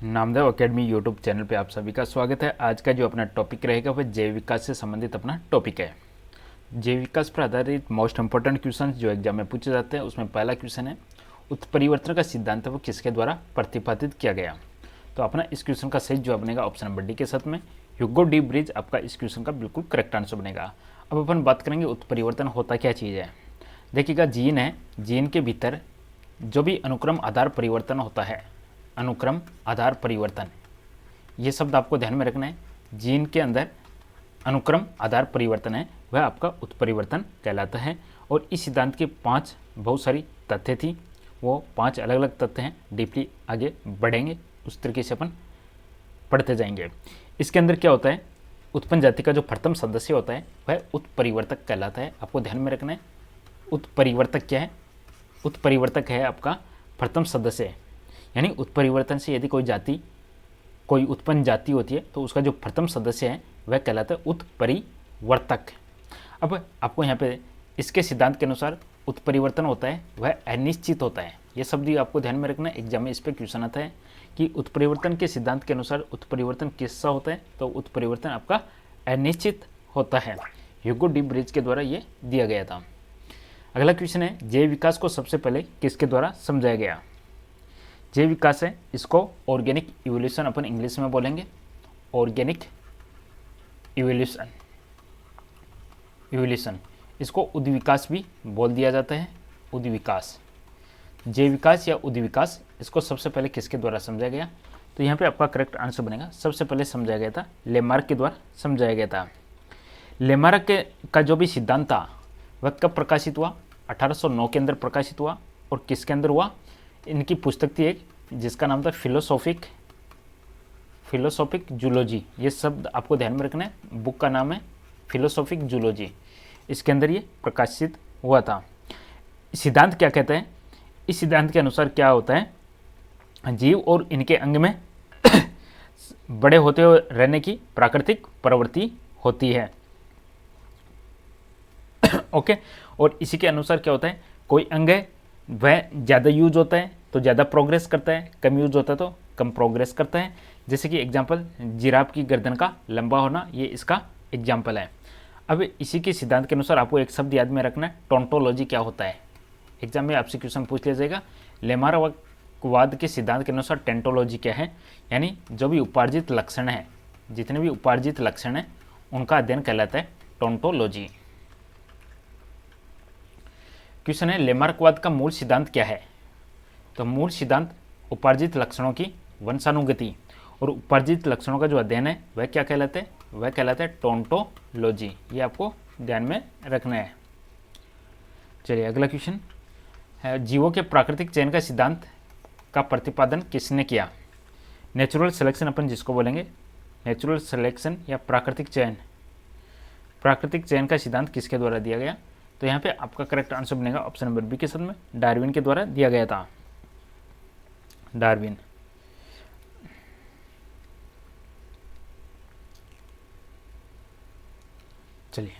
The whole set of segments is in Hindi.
नामदेव एकेडमी यूट्यूब चैनल पे आप सभी का स्वागत है। आज का जो अपना टॉपिक रहेगा वह जैव विकास से संबंधित अपना टॉपिक है। जैव विकास पर आधारित मोस्ट इंपॉर्टेंट क्वेश्चन जो एग्जाम में पूछे जाते हैं, उसमें पहला क्वेश्चन है उत्परिवर्तन का सिद्धांत वो किसके द्वारा प्रतिपादित किया गया। तो अपना इस क्वेश्चन का सही जवाब बनेगा ऑप्शन नंबर डी के साथ में ह्यूगो डी ब्रिज आपका इस क्वेश्चन का बिल्कुल करेक्ट आंसर बनेगा। अब अपन बात करेंगे उत्परिवर्तन होता क्या चीज़ है। देखिएगा, जीन है, जीन के भीतर जो भी अनुक्रम आधार परिवर्तन होता है, अनुक्रम आधार परिवर्तन, ये शब्द आपको ध्यान में रखना है। जीन के अंदर अनुक्रम आधार परिवर्तन है वह आपका उत्परिवर्तन कहलाता है। और इस सिद्धांत के 5 बहुत सारी तथ्य थी, वो 5 अलग अलग तथ्य हैं। डीपली आगे बढ़ेंगे उस तरीके से अपन पढ़ते जाएंगे। इसके अंदर क्या होता है, उत्पन्न जाति का जो प्रथम सदस्य होता है वह उत्परिवर्तक कहलाता है। आपको ध्यान में रखना है उत्परिवर्तक क्या है। उत्परिवर्तक है आपका प्रथम सदस्य, यानी उत्परिवर्तन से यदि कोई उत्पन्न जाति होती है तो उसका जो प्रथम सदस्य है वह कहलाता है उत्परिवर्तक। अब आपको यहाँ पे इसके सिद्धांत के अनुसार उत्परिवर्तन होता है वह अनिश्चित होता है। यह शब्द भी आपको ध्यान में रखना है, एग्जाम में इस पर क्वेश्चन आता है कि उत्परिवर्तन के सिद्धांत के अनुसार उत्परिवर्तन किससा होता है, तो उत्परिवर्तन आपका अनिश्चित होता है। ह्यूगो डी ब्रिज के द्वारा ये दिया गया था। अगला क्वेश्चन है जैव विकास को सबसे पहले किसके द्वारा समझाया गया। जैव विकास है, इसको ऑर्गेनिक इवोल्यूशन अपन इंग्लिश में बोलेंगे, ऑर्गेनिक इवोल्यूशन। इसको उद्विकास भी बोल दिया जाता है, उद्विकास। जैव विकास या उद्विकास, इसको सबसे पहले किसके द्वारा समझाया गया, तो यहाँ पे आपका करेक्ट आंसर बनेगा सबसे पहले समझाया गया था लेमार्क के द्वारा समझाया गया था। लेमार्क का जो भी सिद्धांत था वह कब प्रकाशित हुआ, 1809 के अंदर प्रकाशित हुआ। और किसके अंदर हुआ, इनकी पुस्तक थी एक जिसका नाम था फिलोसॉफिक जूलॉजी। ये शब्द आपको ध्यान में रखना है, बुक का नाम है फिलोसॉफिक जूलॉजी। इसके अंदर ये प्रकाशित हुआ था। सिद्धांत क्या कहता है, इस सिद्धांत के अनुसार क्या होता है, जीव और इनके अंग में बड़े होते हुए रहने की प्राकृतिक प्रवृत्ति होती है। ओके। और इसी के अनुसार क्या होता है, कोई अंग है वह ज़्यादा यूज होता है तो ज़्यादा प्रोग्रेस करता है, कम यूज होता है तो कम प्रोग्रेस करता है। जैसे कि एग्जांपल जिराफ की गर्दन का लंबा होना, ये इसका एग्जांपल है। अब इसी के सिद्धांत के अनुसार आपको एक शब्द याद में रखना है, टोंटोलॉजी क्या होता है। एग्जाम में आपसे क्वेश्चन पूछ लिया जाएगा। लेमार्कवाद के सिद्धांत के अनुसार टेंटोलॉजी क्या है, यानी जो भी उपार्जित लक्षण है, जितने भी उपार्जित लक्षण हैं उनका अध्ययन कहलाता है टोंटोलॉजी। क्वेश्चन है लेमार्कवाद का मूल सिद्धांत क्या है, तो मूल सिद्धांत उपार्जित लक्षणों की वंशानुगति और उपार्जित लक्षणों का जो अध्ययन है वह क्या कहलाता है, वह कहलाता है टोंटोलॉजी। ये आपको ध्यान में रखना है। चलिए अगला क्वेश्चन है जीवों के प्राकृतिक चयन का सिद्धांत का प्रतिपादन किसने किया। नेचुरल सिलेक्शन अपन जिसको बोलेंगे, नेचुरल सिलेक्शन या प्राकृतिक चयन का सिद्धांत किसके द्वारा दिया गया, तो यहाँ पे आपका करेक्ट आंसर बनेगा ऑप्शन नंबर बी के साथ में डार्विन के द्वारा दिया गया था। डार्विन। चलिए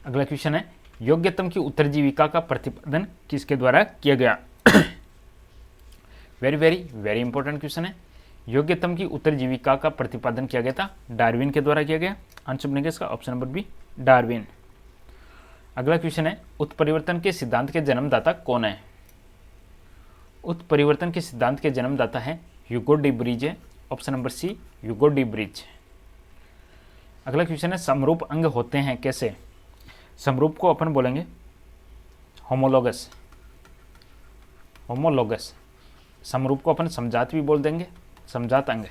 अगला क्वेश्चन है योग्यतम की उत्तरजीविका का प्रतिपादन किसके द्वारा किया गया। Very very very important question है। योग्यतम की उत्तरजीविका का प्रतिपादन किया गया था डार्विन के द्वारा किया गया। आंसर बनेगा इसका ऑप्शन नंबर बी डार्विन। अगला क्वेश्चन है उत्परिवर्तन के सिद्धांत के जन्मदाता कौन है। उत्परिवर्तन के सिद्धांत के जन्मदाता है ह्यूगो डी ब्रिज है। Option number C Hugo de Vries. अगला क्वेश्चन है समरूप अंग होते हैं कैसे। समरूप को अपन बोलेंगे होमोलोगस। समरूप को अपन समजात भी बोल देंगे, समजात अंग,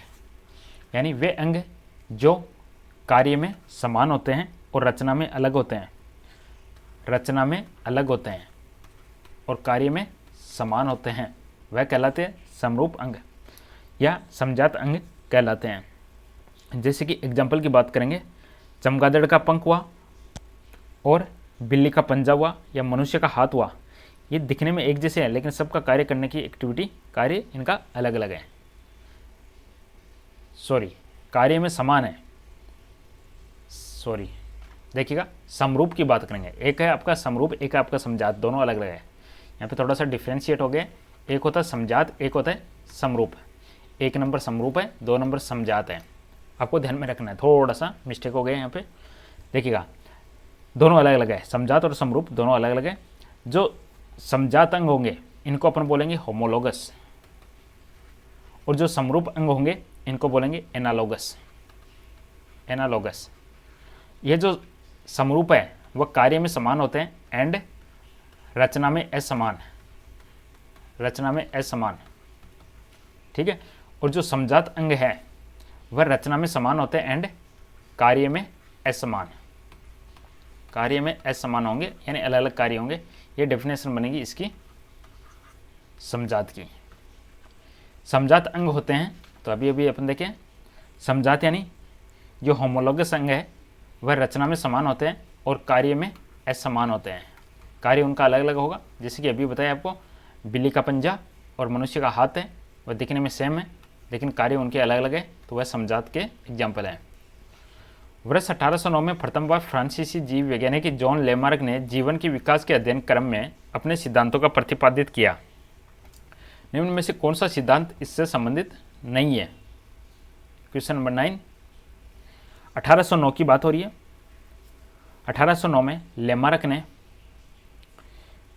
यानी वे अंग जो कार्य में समान होते हैं और रचना में अलग होते हैं, और कार्य में समान होते हैं, वह कहलाते हैं समरूप अंग या समजात अंग कहलाते हैं। जैसे कि एग्जाम्पल की बात करेंगे, चमगादड़ का पंख हुआ और बिल्ली का पंजा हुआ या मनुष्य का हाथ हुआ। ये दिखने में एक जैसे है लेकिन सबका कार्य करने की कार्य इनका अलग अलग है। कार्य में समान है। देखिएगा, समरूप की बात करेंगे, एक है आपका समरूप, एक है आपका समजात, दोनों अलग अलग है। यहाँ पे थोड़ा सा डिफ्रेंशिएट हो गया, एक होता है समजात, एक होता है समरूप। 1 नंबर समरूप है, 2 नंबर समजात है। आपको ध्यान में रखना है, थोड़ा सा मिस्टेक हो गया यहाँ पे। देखिएगा दोनों अलग अलग है, समजात और समरूप दोनों अलग अलग है। जो समजात अंग होंगे इनको अपन बोलेंगे होमोलोगस, और जो समरूप अंग होंगे इनको बोलेंगे एनालोगस। एनालोगस, ये जो समरूप है वह कार्य में समान होते हैं एंड रचना में असमान, रचना में असमान, ठीक है। और जो समजात अंग है वह रचना में समान होते हैं एंड कार्य में असमान, कार्य में असमान होंगे, यानी अलग अलग कार्य होंगे। ये डेफिनेशन बनेगी इसकी समजात की। समजात अंग होते हैं, तो अभी अभी अपन देखें, समजात यानी जो होमोलोगस अंग है वह रचना में समान होते हैं और कार्य में असमान होते हैं। कार्य उनका अलग अलग होगा, जैसे कि अभी बताया आपको, बिल्ली का पंजा और मनुष्य का हाथ है, वह दिखने में सेम है लेकिन कार्य उनके अलग अलग है, तो वह समजात के एग्जाम्पल हैं। वर्ष 1809 में प्रथम बार फ्रांसीसी जीव वैज्ञानिक जॉन लेमार्क ने जीवन के विकास के अध्ययन क्रम में अपने सिद्धांतों का प्रतिपादित किया। निम्न में से कौन सा सिद्धांत इससे संबंधित नहीं है? Question number 9। 1809 की बात हो रही है। 1809 में लेमार्क ने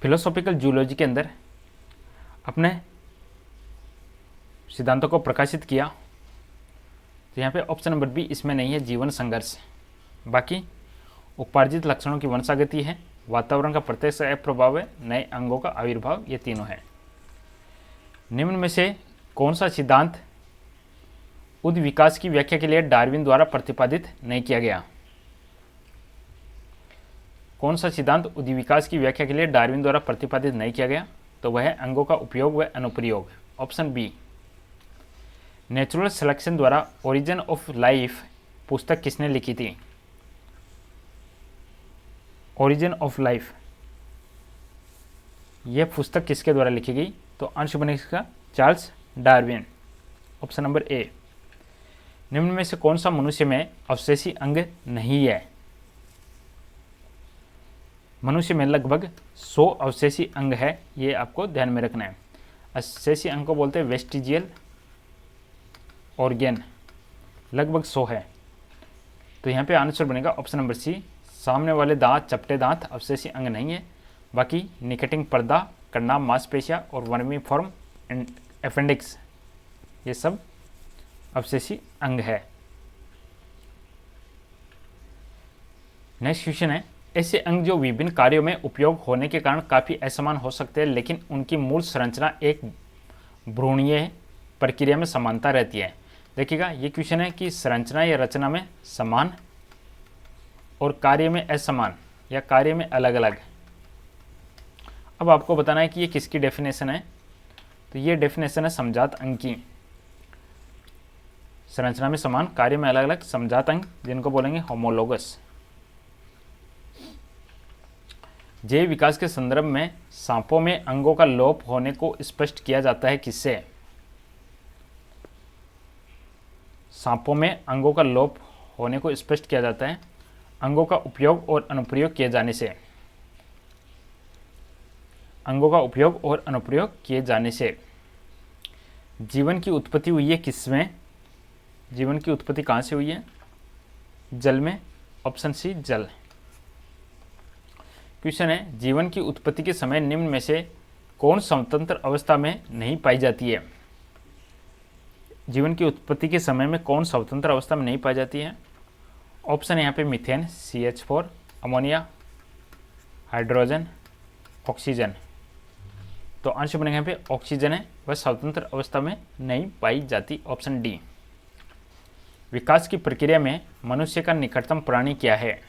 फिलोसॉफिकल जूलॉजी के अंदर अपने सिद्धांतों को प्रकाशित किया। तो यहाँ पे ऑप्शन नंबर बी इसमें नहीं है, जीवन संघर्ष। बाकी उपार्जित लक्षणों की वंशागति है, वातावरण का प्रत्यक्ष प्रभाव है, नए अंगों का आविर्भाव, ये तीनों है। निम्न में से कौन सा सिद्धांत उद विकास की व्याख्या के लिए डार्विन द्वारा प्रतिपादित नहीं किया गया? कौन सा सिद्धांत उद विकास की व्याख्या के लिए डार्विन द्वारा प्रतिपादित नहीं किया गया? तो वह है अंगों का उपयोग व अनुप्रयोग, ऑप्शन बी। नेचुरल सिलेक्शन द्वारा ओरिजिन ऑफ लाइफ पुस्तक किसने लिखी थी? ओरिजिन ऑफ लाइफ, यह पुस्तक किसके द्वारा लिखी गई? तो अंश बनेगा Charles Darwin, option number A. निम्न में से कौन सा मनुष्य में अवशेषी अंग नहीं है? मनुष्य में लगभग 100 अवशेषी अंग है, ये आपको ध्यान में रखना है। अवशेषी अंग को बोलते हैं वेस्टिजियल ऑर्गेन, लगभग 100 है। तो यहाँ पे आंसर बनेगा ऑप्शन नंबर सी, सामने वाले दांत, चपटे दांत अवशेषी अंग नहीं है। बाकी निकटिंग पर्दा, कण्डाम, मांसपेशियाँ और वर्मीफॉर्म अपेंडिक्स, ये सब अवशेषी अंग है। नेक्स्ट क्वेश्चन है, ऐसे अंग जो विभिन्न कार्यों में उपयोग होने के कारण काफ़ी असमान हो सकते हैं लेकिन उनकी मूल संरचना एक भ्रूणीय प्रक्रिया में समानता रहती है। देखिएगा ये क्वेश्चन है कि संरचना या रचना में समान और कार्य में असमान या कार्य में अलग अलग। अब आपको बताना है कि ये किसकी डेफिनेशन है। तो ये डेफिनेशन है समजात अंग की। संरचना में समान, कार्य में अलग अलग समजात अंग, जिनको बोलेंगे होमोलोगस। जैव विकास के संदर्भ में सांपों में अंगों का लोप होने को स्पष्ट किया जाता है किससे? सांपों में अंगों का लोप होने को स्पष्ट किया जाता है अंगों का उपयोग और अनुप्रयोग किए जाने से। अंगों का उपयोग और अनुप्रयोग किए जाने से। जीवन की उत्पत्ति हुई है किसमें? जीवन की उत्पत्ति कहाँ से हुई है? जल में, ऑप्शन सी जल। क्वेश्चन है, जीवन की उत्पत्ति के समय निम्न में से कौन स्वतंत्र अवस्था में नहीं पाई जाती है? जीवन की उत्पत्ति के समय में कौन स्वतंत्र अवस्था में नहीं पाई जाती है? ऑप्शन है यहाँ पे methane, CH4, ammonia, hydrogen, oxygen. तो आंसर बनेगा यहाँ पे ऑक्सीजन है, वह स्वतंत्र अवस्था में नहीं पाई जाती, ऑप्शन डी। विकास की प्रक्रिया में मनुष्य का निकटतम प्राणी क्या है?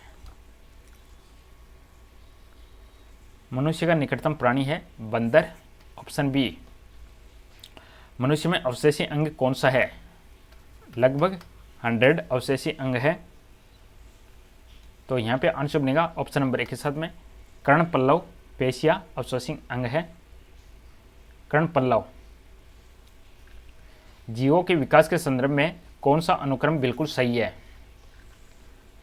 मनुष्य का निकटतम प्राणी है बंदर, ऑप्शन बी। मनुष्य में अवशेषी अंग कौन सा है? लगभग 100 अवशेषी अंग है। तो यहाँ पे आंसर बनेगा ऑप्शन नंबर 1 के साथ में कर्ण पल्लव पेशिया अवशेषी अंग है। कर्ण पल्लव। जीवों के विकास के संदर्भ में कौन सा अनुक्रम बिल्कुल सही है?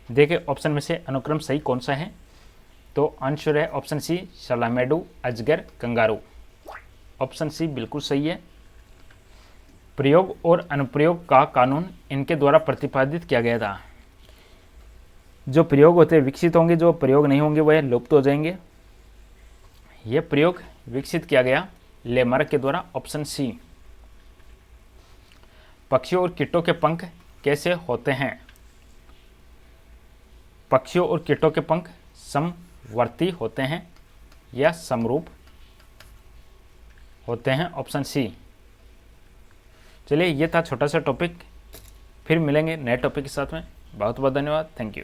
देखिए ऑप्शन में से अनुक्रम सही कौन सा है? तो आंसर है ऑप्शन सी, सलामेडू, अजगर, कंगारू। ऑप्शन सी बिल्कुल सही है। प्रयोग और अनुप्रयोग का कानून इनके द्वारा प्रतिपादित किया गया था। जो प्रयोग होते हैं विकसित होंगे, जो प्रयोग नहीं होंगे वह लुप्त हो जाएंगे। यह प्रयोग विकसित किया गया लेमार्क के द्वारा, ऑप्शन सी। पक्षियों और कीटों के पंख कैसे होते हैं? पक्षियों और कीटों के पंख समवर्ती होते हैं या समरूप होते हैं, ऑप्शन सी। चलिए, ये था छोटा सा टॉपिक, फिर मिलेंगे नए टॉपिक के साथ में। बहुत बहुत धन्यवाद, थैंक यू।